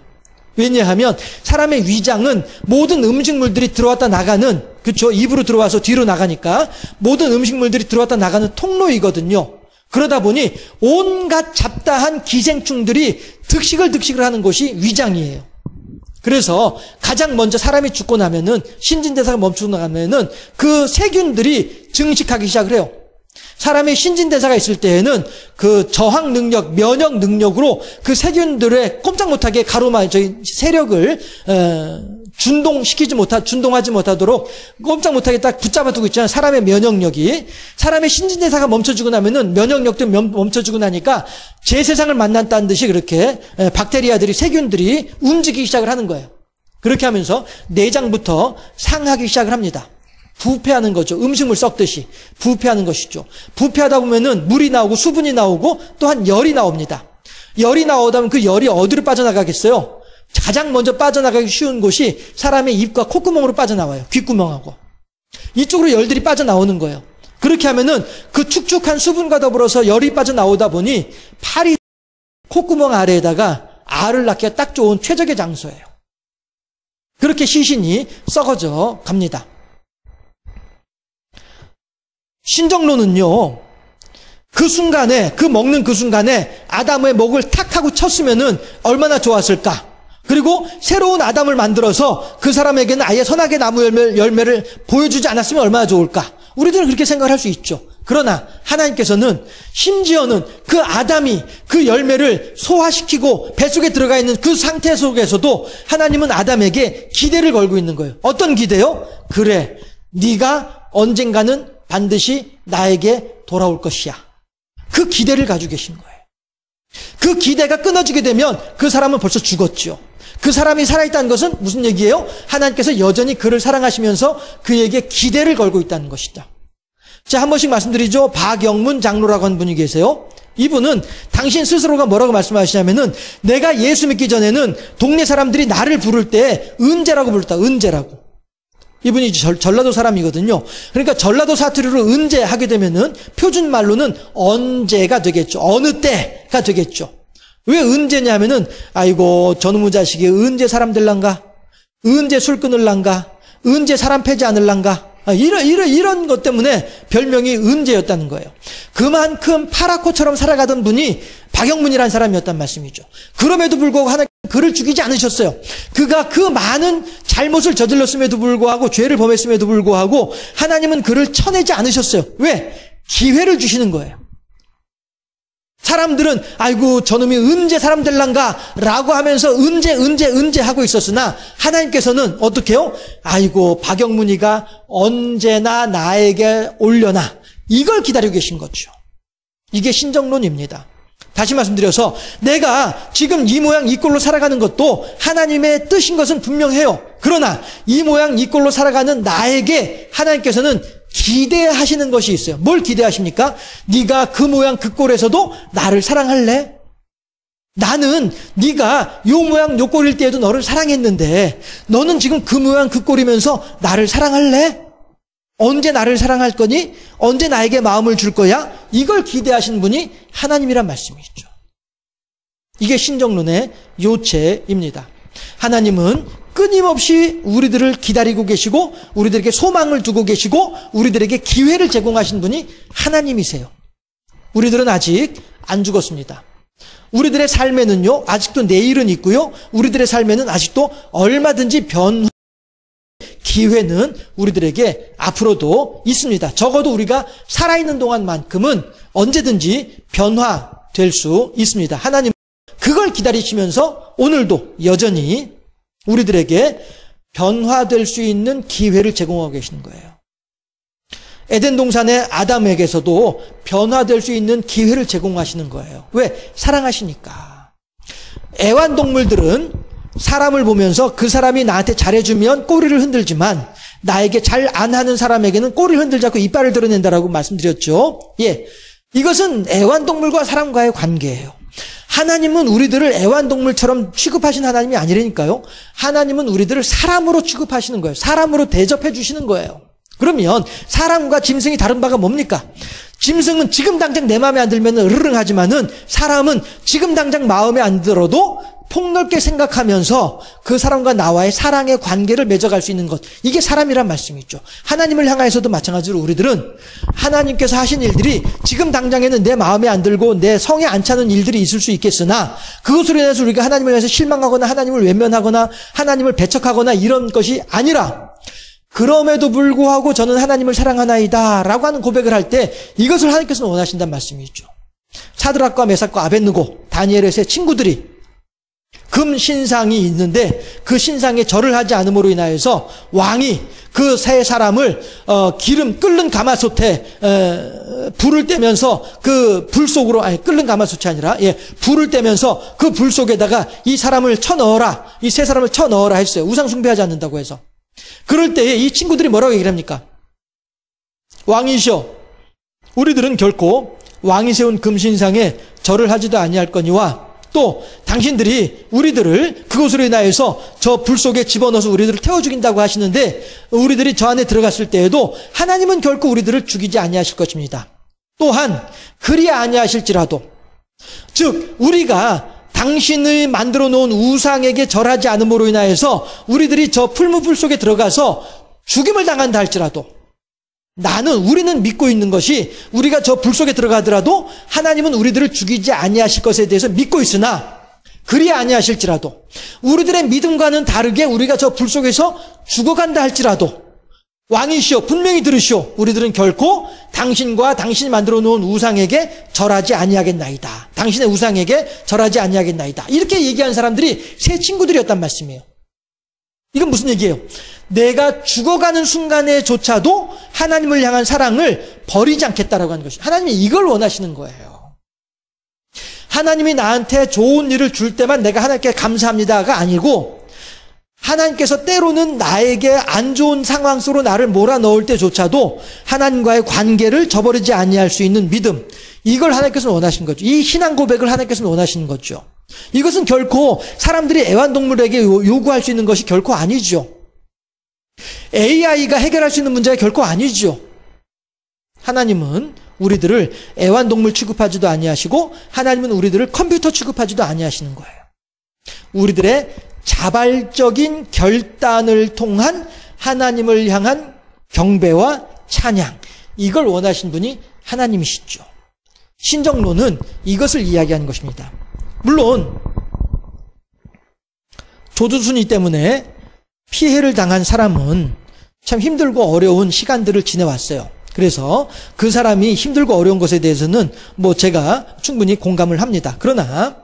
왜냐하면 사람의 위장은 모든 음식물들이 들어왔다 나가는, 그렇죠? 입으로 들어와서 뒤로 나가니까 모든 음식물들이 들어왔다 나가는 통로이거든요. 그러다 보니 온갖 잡다한 기생충들이 득식을 하는 곳이 위장이에요. 그래서 가장 먼저 사람이 죽고 나면은, 신진대사가 멈추고 나면은 그 세균들이 증식하기 시작을 해요. 사람의 신진대사가 있을 때에는 그 저항 능력, 면역 능력으로 그 세균들의 꼼짝 못하게 세력을 준동하지 못하도록 꼼짝 못하게 딱 붙잡아 두고 있잖아요. 사람의 면역력이. 사람의 신진대사가 멈춰지고 나면은 면역력도 멈춰지고 나니까 제 세상을 만났다는 듯이 그렇게 박테리아들이, 세균들이 움직이기 시작을 하는 거예요. 그렇게 하면서 내장부터 상하기 시작을 합니다. 부패하는 거죠. 음식물 썩듯이 부패하는 것이죠. 부패하다 보면은 물이 나오고 수분이 나오고 또한 열이 나옵니다. 열이 나오다 보면 그 열이 어디로 빠져나가겠어요? 가장 먼저 빠져나가기 쉬운 곳이 사람의 입과 콧구멍으로 빠져나와요. 귓구멍하고. 이쪽으로 열들이 빠져나오는 거예요. 그렇게 하면은 그 축축한 수분과 더불어서 열이 빠져나오다 보니 팔이 콧구멍 아래에다가 알을 낳기가 딱 좋은 최적의 장소예요. 그렇게 시신이 썩어져 갑니다. 신정론은요, 그 순간에, 그 먹는 그 순간에 아담의 목을 탁 하고 쳤으면은 얼마나 좋았을까? 그리고 새로운 아담을 만들어서 그 사람에게는 아예 선악의 나무 열매를 보여주지 않았으면 얼마나 좋을까? 우리들은 그렇게 생각을 할 수 있죠. 그러나 하나님께서는 심지어는 그 아담이 그 열매를 소화시키고 뱃속에 들어가 있는 그 상태 속에서도 하나님은 아담에게 기대를 걸고 있는 거예요. 어떤 기대요? 그래, 네가 언젠가는 반드시 나에게 돌아올 것이야. 그 기대를 가지고 계신 거예요. 그 기대가 끊어지게 되면 그 사람은 벌써 죽었죠. 그 사람이 살아있다는 것은 무슨 얘기예요? 하나님께서 여전히 그를 사랑하시면서 그에게 기대를 걸고 있다는 것이다. 자, 한 번씩 말씀드리죠. 박영문 장로라고 하는 분이 계세요. 이분은 당신 스스로가 뭐라고 말씀하시냐면은 내가 예수 믿기 전에는 동네 사람들이 나를 부를 때 은재라고 불렀다. 은재라고. 이분이 전라도 사람이거든요. 그러니까 전라도 사투리로 은재 하게 되면은 표준 말로는 언제가 되겠죠. 어느 때가 되겠죠. 왜 은재냐면은 아이고 저놈의 자식이 언제 사람 될란가? 언제 술 끊을란가? 언제 사람 패지 않을란가? 이런 것 때문에 별명이 은재였다는 거예요. 그만큼 파라코처럼 살아가던 분이 박영문이라는 사람이었단 말씀이죠. 그럼에도 불구하고 하나님 그를 죽이지 않으셨어요. 그가 그 많은 잘못을 저질렀음에도 불구하고 죄를 범했음에도 불구하고 하나님은 그를 쳐내지 않으셨어요. 왜? 기회를 주시는 거예요. 사람들은 아이고 저놈이 언제 사람 될란가 라고 하면서 은재 하고 있었으나 하나님께서는 어떻게 해요? 아이고 박영문이가 언제나 나에게 올려나 이걸 기다리고 계신 거죠. 이게 신정론입니다. 다시 말씀드려서 내가 지금 이 모양 이 꼴로 살아가는 것도 하나님의 뜻인 것은 분명해요. 그러나 이 모양 이 꼴로 살아가는 나에게 하나님께서는 기대하시는 것이 있어요. 뭘 기대하십니까? 네가 그 모양 그 꼴에서도 나를 사랑할래? 나는 네가 요 모양 요 꼴일 때에도 너를 사랑했는데 너는 지금 그 모양 그 꼴이면서 나를 사랑할래? 언제 나를 사랑할 거니? 언제 나에게 마음을 줄 거야? 이걸 기대하시는 분이 하나님이란 말씀이죠. 이게 신정론의 요체입니다. 하나님은 끊임없이 우리들을 기다리고 계시고 우리들에게 소망을 두고 계시고 우리들에게 기회를 제공하신 분이 하나님이세요. 우리들은 아직 안 죽었습니다. 우리들의 삶에는요 아직도 내일은 있고요 우리들의 삶에는 아직도 얼마든지 변화 기회는 우리들에게 앞으로도 있습니다. 적어도 우리가 살아있는 동안만큼은 언제든지 변화될 수 있습니다. 하나님은 그걸 기다리시면서 오늘도 여전히 우리들에게 변화될 수 있는 기회를 제공하고 계시는 거예요. 에덴 동산의 아담에게서도 변화될 수 있는 기회를 제공하시는 거예요. 왜? 사랑하시니까. 애완동물들은 사람을 보면서 그 사람이 나한테 잘해주면 꼬리를 흔들지만 나에게 잘 안 하는 사람에게는 꼬리를 흔들지 않고 이빨을 드러낸다라고 말씀드렸죠. 예, 이것은 애완동물과 사람과의 관계예요. 하나님은 우리들을 애완동물처럼 취급하신 하나님이 아니라니까요. 하나님은 우리들을 사람으로 취급하시는 거예요. 사람으로 대접해 주시는 거예요. 그러면 사람과 짐승이 다른 바가 뭡니까? 짐승은 지금 당장 내 마음에 안 들면 으르릉하지만은 사람은 지금 당장 마음에 안 들어도 폭넓게 생각하면서 그 사람과 나와의 사랑의 관계를 맺어갈 수 있는 것, 이게 사람이란 말씀이죠. 하나님을 향하여서도 마찬가지로 우리들은 하나님께서 하신 일들이 지금 당장에는 내 마음에 안 들고 내 성에 안 차는 일들이 있을 수 있겠으나 그것으로 인해서 우리가 하나님을 위해서 실망하거나 하나님을 외면하거나 하나님을 배척하거나 이런 것이 아니라 그럼에도 불구하고 저는 하나님을 사랑하나이다 라고 하는 고백을 할 때 이것을 하나님께서는 원하신다는 말씀이죠. 사드락과 메삭과 아벳느고 다니엘의 세 친구들이 금 신상이 있는데 그 신상에 절을 하지 않음으로 인하여서 왕이 그 세 사람을 기름 끓는 가마솥에 불을 떼면서 그 불 속으로, 아니 끓는 가마솥이 아니라 불을 떼면서 그 불 속에다가 이 사람을 쳐넣어라, 이 세 사람을 쳐넣어라 했어요. 우상 숭배하지 않는다고 해서. 그럴 때에 이 친구들이 뭐라고 얘기를 합니까? 왕이시여, 우리들은 결코 왕이 세운 금신상에 절을 하지도 아니할 거니와 또 당신들이 우리들을 그것으로 인하여서 저 불 속에 집어넣어서 우리들을 태워 죽인다고 하시는데 우리들이 저 안에 들어갔을 때에도 하나님은 결코 우리들을 죽이지 아니하실 것입니다. 또한 그리 아니하실지라도 즉 우리가 당신을 만들어 놓은 우상에게 절하지 않음으로 인하여서 우리들이 저 풀무불 속에 들어가서 죽임을 당한다 할지라도 우리는 믿고 있는 것이 우리가 저 불 속에 들어가더라도 하나님은 우리들을 죽이지 아니하실 것에 대해서 믿고 있으나 그리 아니하실지라도 우리들의 믿음과는 다르게 우리가 저 불 속에서 죽어간다 할지라도 왕이시오 분명히 들으시오 우리들은 결코 당신과 당신이 만들어 놓은 우상에게 절하지 아니하겠나이다. 당신의 우상에게 절하지 아니하겠나이다. 이렇게 얘기한 사람들이 세 친구들이었단 말씀이에요. 이건 무슨 얘기예요? 내가 죽어가는 순간에조차도 하나님을 향한 사랑을 버리지 않겠다라고 하는 것이죠. 하나님이 이걸 원하시는 거예요. 하나님이 나한테 좋은 일을 줄 때만 내가 하나님께 감사합니다가 아니고 하나님께서 때로는 나에게 안 좋은 상황 속으로 나를 몰아넣을 때조차도 하나님과의 관계를 저버리지 아니할 수 있는 믿음, 이걸 하나님께서는 원하시는 거죠. 이 신앙 고백을 하나님께서는 원하시는 거죠. 이것은 결코 사람들이 애완동물에게 요구할 수 있는 것이 결코 아니죠. AI가 해결할 수 있는 문제가 결코 아니죠. 하나님은 우리들을 애완동물 취급하지도 아니하시고 하나님은 우리들을 컴퓨터 취급하지도 아니하시는 거예요. 우리들의 자발적인 결단을 통한 하나님을 향한 경배와 찬양, 이걸 원하신 분이 하나님이시죠. 신정론은 이것을 이야기하는 것입니다. 물론 조두순이 때문에 피해를 당한 사람은 참 힘들고 어려운 시간들을 지내왔어요. 그래서 그 사람이 힘들고 어려운 것에 대해서는 제가 충분히 공감을 합니다. 그러나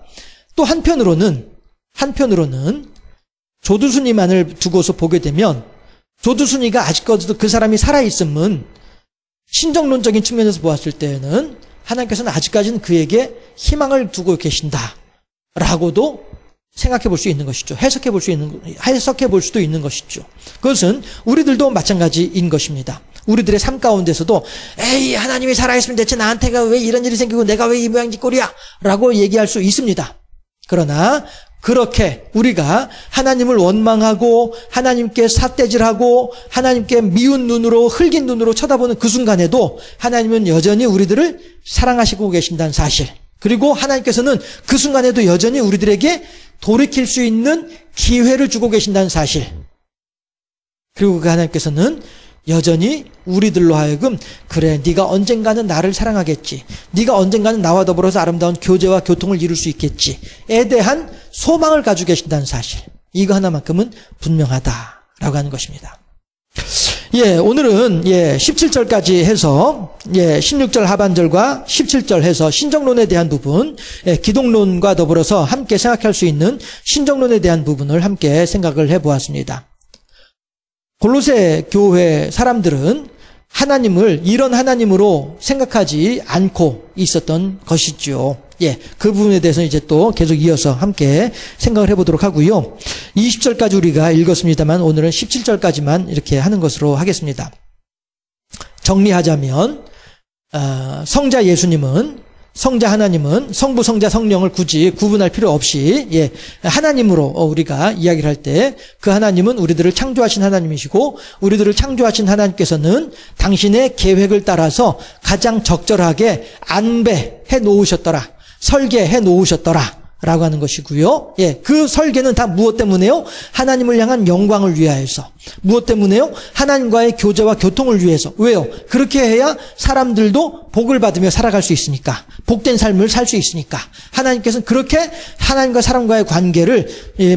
또 한편으로는 조두순이만을 두고서 보게 되면 조두순이가 아직까지도 그 사람이 살아있음은 신정론적인 측면에서 보았을 때는 하나님께서는 아직까지는 그에게 희망을 두고 계신다라고도 생각해 볼 수 있는 것이죠. 해석해 볼 수도 있는 것이죠. 그것은 우리들도 마찬가지인 것입니다. 우리들의 삶 가운데서도 에이 하나님이 살아있으면 대체 나한테가 왜 이런 일이 생기고 내가 왜 이 모양지 꼴이야 라고 얘기할 수 있습니다. 그러나 그렇게 우리가 하나님을 원망하고 하나님께 삿대질하고 하나님께 미운 눈으로 흘긴 눈으로 쳐다보는 그 순간에도 하나님은 여전히 우리들을 사랑하시고 계신다는 사실, 그리고 하나님께서는 그 순간에도 여전히 우리들에게 돌이킬 수 있는 기회를 주고 계신다는 사실, 그리고 그 하나님께서는 여전히 우리들로 하여금 그래 네가 언젠가는 나를 사랑하겠지, 네가 언젠가는 나와 더불어서 아름다운 교제와 교통을 이룰 수 있겠지에 대한 소망을 가지고 계신다는 사실, 이거 하나만큼은 분명하다라고 하는 것입니다. 오늘은 17절까지 해서 16절 하반절과 17절 해서 신정론에 대한 부분, 기독론과 더불어서 함께 생각할 수 있는 신정론에 대한 부분을 함께 생각을 해보았습니다. 골로새 교회 사람들은 하나님을 이런 하나님으로 생각하지 않고 있었던 것이죠. 그 부분에 대해서 이제 또 계속 이어서 함께 생각을 해보도록 하고요. 20절까지 우리가 읽었습니다만 오늘은 17절까지만 이렇게 하는 것으로 하겠습니다. 정리하자면 성자 예수님은, 성자 하나님은 성부, 성자, 성령을 굳이 구분할 필요 없이 하나님으로 우리가 이야기를 할 때 그 하나님은 우리들을 창조하신 하나님이시고 우리들을 창조하신 하나님께서는 당신의 계획을 따라서 가장 적절하게 안배해 놓으셨더라, 설계해 놓으셨더라 라고 하는 것이고요. 그 설계는 다 무엇 때문에요? 하나님을 향한 영광을 위하여서. 무엇 때문에요? 하나님과의 교제와 교통을 위해서. 왜요? 그렇게 해야 사람들도 복을 받으며 살아갈 수 있으니까, 복된 삶을 살 수 있으니까 하나님께서는 그렇게 하나님과 사람과의 관계를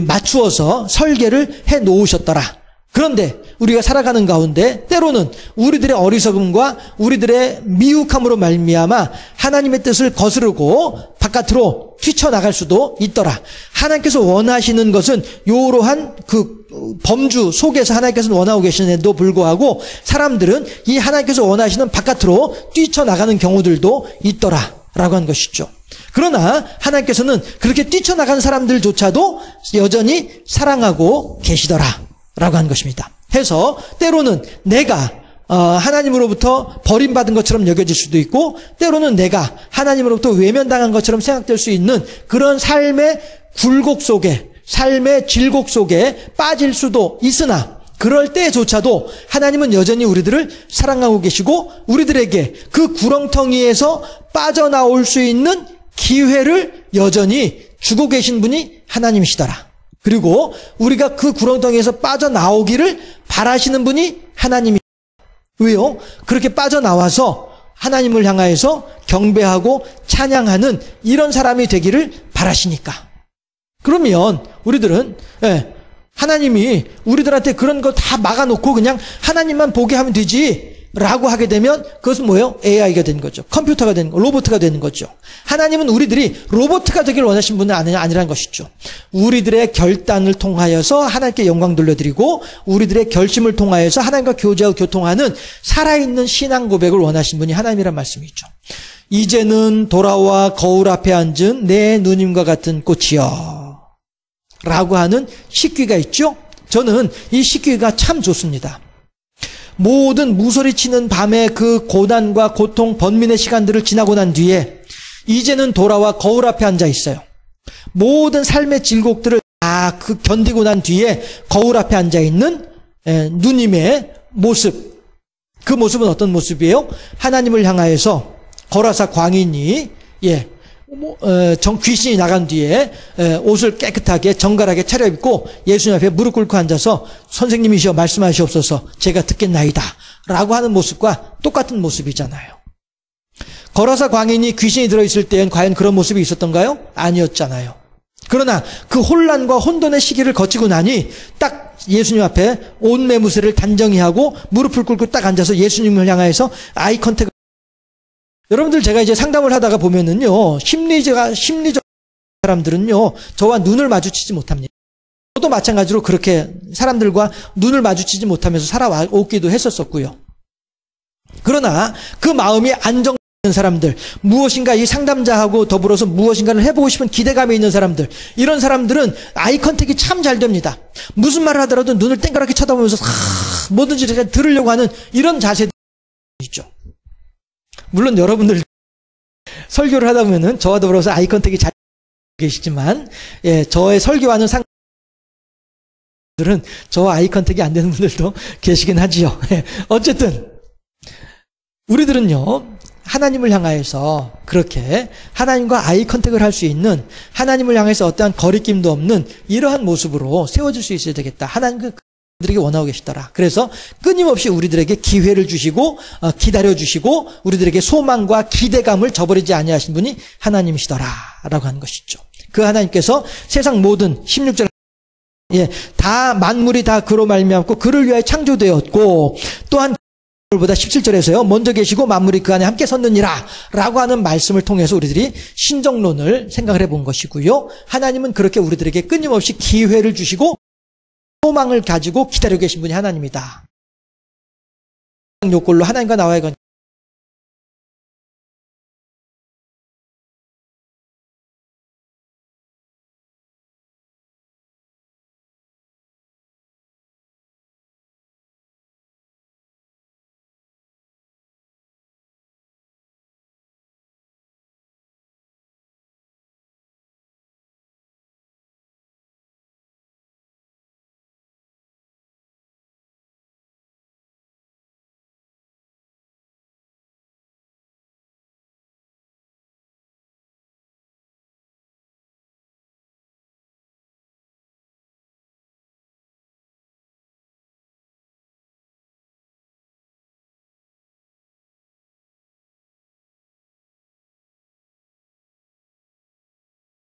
맞추어서 설계를 해 놓으셨더라. 그런데 우리가 살아가는 가운데 때로는 우리들의 어리석음과 우리들의 미혹함으로 말미암아 하나님의 뜻을 거스르고 바깥으로 뛰쳐나갈 수도 있더라. 하나님께서 원하시는 것은 이러한 그 범주 속에서 하나님께서는 원하고 계시는데도 불구하고 사람들은 이 하나님께서 원하시는 바깥으로 뛰쳐나가는 경우들도 있더라 라고 하는 것이죠. 그러나 하나님께서는 그렇게 뛰쳐나간 사람들조차도 여전히 사랑하고 계시더라 라고 하는 것입니다. 해서 때로는 내가 하나님으로부터 버림받은 것처럼 여겨질 수도 있고, 때로는 내가 하나님으로부터 외면당한 것처럼 생각될 수 있는 그런 삶의 굴곡 속에, 삶의 질곡 속에 빠질 수도 있으나, 그럴 때조차도 하나님은 여전히 우리들을 사랑하고 계시고 우리들에게 그 구렁텅이에서 빠져나올 수 있는 기회를 여전히 주고 계신 분이 하나님이시더라. 그리고 우리가 그 구렁텅이에서 빠져나오기를 바라시는 분이 하나님이시더라. 왜요? 그렇게 빠져나와서 하나님을 향하여서 경배하고 찬양하는 이런 사람이 되기를 바라시니까. 그러면 우리들은 하나님이 우리들한테 그런 거 다 막아놓고 그냥 하나님만 보게 하면 되지 라고 하게 되면 그것은 뭐예요? AI가 되는 거죠. 컴퓨터가 되는 거, 로봇가 되는 거죠. 하나님은 우리들이 로봇가 되길 원하신 분은 아니라는 것이죠. 우리들의 결단을 통하여서 하나님께 영광 돌려드리고 우리들의 결심을 통하여서 하나님과 교제하고 교통하는 살아있는 신앙 고백을 원하신 분이 하나님이란 말씀이죠. 이제는 돌아와 거울 앞에 앉은 내 누님과 같은 꽃이여 라고 하는 식귀가 있죠. 저는 이 식귀가 참 좋습니다. 모든 무소리치는 밤의 그 고난과 고통, 번민의 시간들을 지나고 난 뒤에 이제는 돌아와 거울 앞에 앉아 있어요. 모든 삶의 질곡들을 다 견디고 난 뒤에 거울 앞에 앉아 있는 누님의 모습. 그 모습은 어떤 모습이에요? 하나님을 향하여서 거라사 광인이 귀신이 나간 뒤에 옷을 깨끗하게 정갈하게 차려입고 예수님 앞에 무릎 꿇고 앉아서 선생님이시여 말씀하시옵소서 제가 듣겠나이다 라고 하는 모습과 똑같은 모습이잖아요. 거라사 광인이 귀신이 들어있을 때엔 과연 그런 모습이 있었던가요? 아니었잖아요. 그러나 그 혼란과 혼돈의 시기를 거치고 나니 딱 예수님 앞에 온 매무새를 단정히 하고 무릎을 꿇고 딱 앉아서 예수님을 향하여서 아이 컨택을. 여러분들 제가 이제 상담을 하다가 보면은요, 심리적 사람들은요, 저와 눈을 마주치지 못합니다. 저도 마찬가지로 그렇게 사람들과 눈을 마주치지 못하면서 살아오기도 했었고요. 그러나 그 마음이 안정되는 사람들, 무엇인가 이 상담자하고 더불어서 무엇인가를 해보고 싶은 기대감이 있는 사람들, 이런 사람들은 아이 컨택이 참 잘 됩니다. 무슨 말을 하더라도 눈을 땡그랗게 쳐다보면서 뭐든지 들으려고 하는 이런 자세들이 있죠. 물론 여러분들 설교를 하다 보면은 저와 더불어서 아이 컨택이 잘 계시지만, 저의 설교하는 상들은 저와 아이 컨택이 안 되는 분들도 계시긴 하지요. 어쨌든 우리들은요, 하나님을 향하여서 그렇게 하나님과 아이 컨택을 할 수 있는, 하나님을 향해서 어떠한 거리낌도 없는 이러한 모습으로 세워질 수 있어야 되겠다. 하나님 우리들에게 원하고 계시더라. 그래서 끊임없이 우리들에게 기회를 주시고 기다려주시고 우리들에게 소망과 기대감을 저버리지 아니하신 분이 하나님이시더라 라고 하는 것이죠. 그 하나님께서 세상 모든 16절 다 만물이 다 그로 말미암고 그를 위하여 창조되었고 또한 보다 17절에서요. 먼저 계시고 만물이 그 안에 함께 섰느니라 라고 하는 말씀을 통해서 우리들이 신정론을 생각을 해본 것이고요. 하나님은 그렇게 우리들에게 끊임없이 기회를 주시고 소망을 가지고 기다리고 계신 분이 하나님이다. 요꼴로 하나님과 나와의 건